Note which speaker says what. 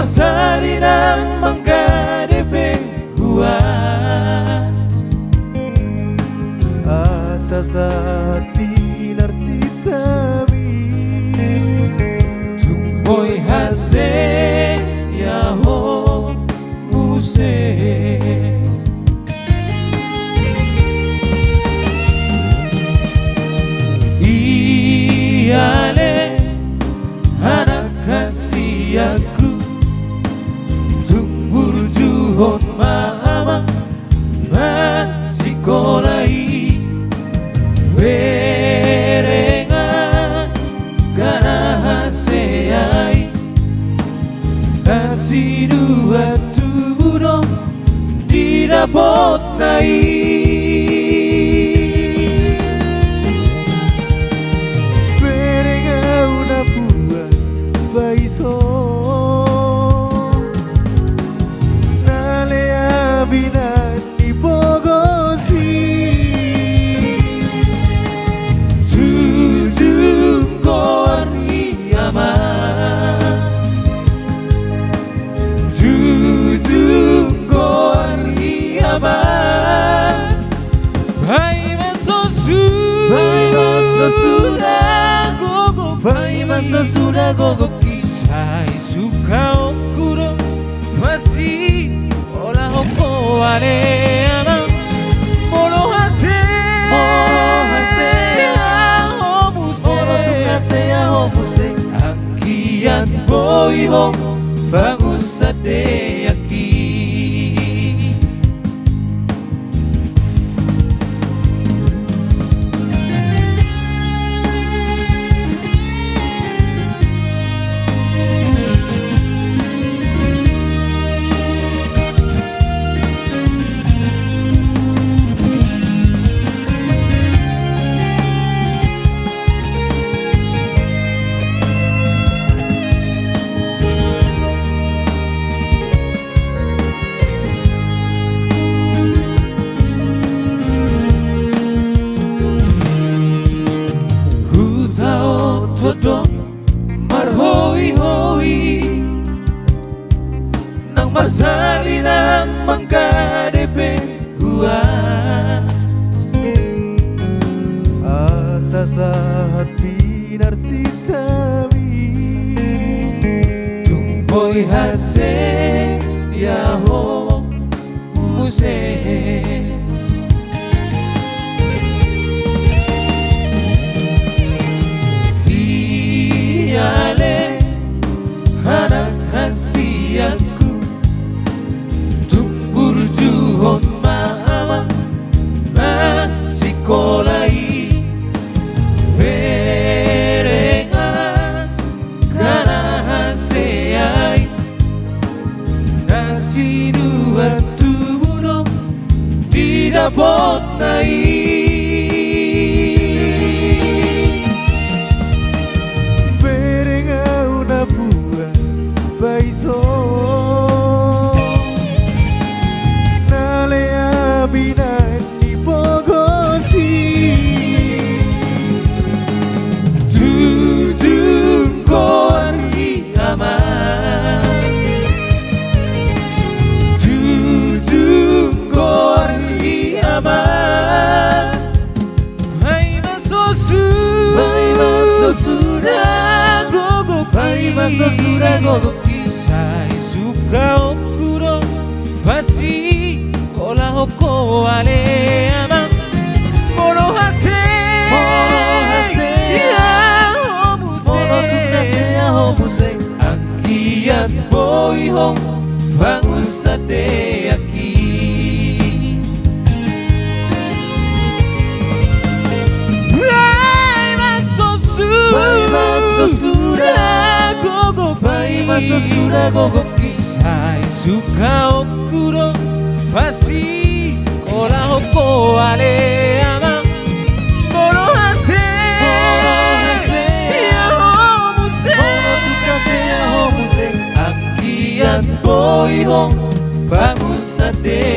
Speaker 1: Masalinan mangkadepeng huan
Speaker 2: asa saat pinarsitami
Speaker 1: tumboy hase yaho muse iyale anak kasih aku tumbur juhon mama masih kolai berengan karena haseai kasih dua tubuh tidak potnai
Speaker 2: berengau na puas baiso nalea binan di bogosi
Speaker 1: jujur korni aman jujur korni aman Bai masa sudah gogo kisah suka okuro masih olah oko ale anak moro hase ya homuse akian boy hom bagus sate yaki Todong marhoi-hoi nang masalinan mangkadepe hua
Speaker 2: asa saat pinarsitami
Speaker 1: tumboy hase yaho muse iyale anak kasih aku tumbur juhon mama masih kolai berengan karena haseai nasi dua tubuh tidak potnai
Speaker 2: baiso nalea binan di bogosi
Speaker 1: jujur korni aman jujur korni aman Hai maso sudah gogo kisah suka okuro pasti olah oko ale aman moro hase ya homuse akian boy hom bangus sate yaki Masa sudah gogo kisah suka okuro pasti olah oko ale aman moro hase ya homuse akian boy hom bagus sate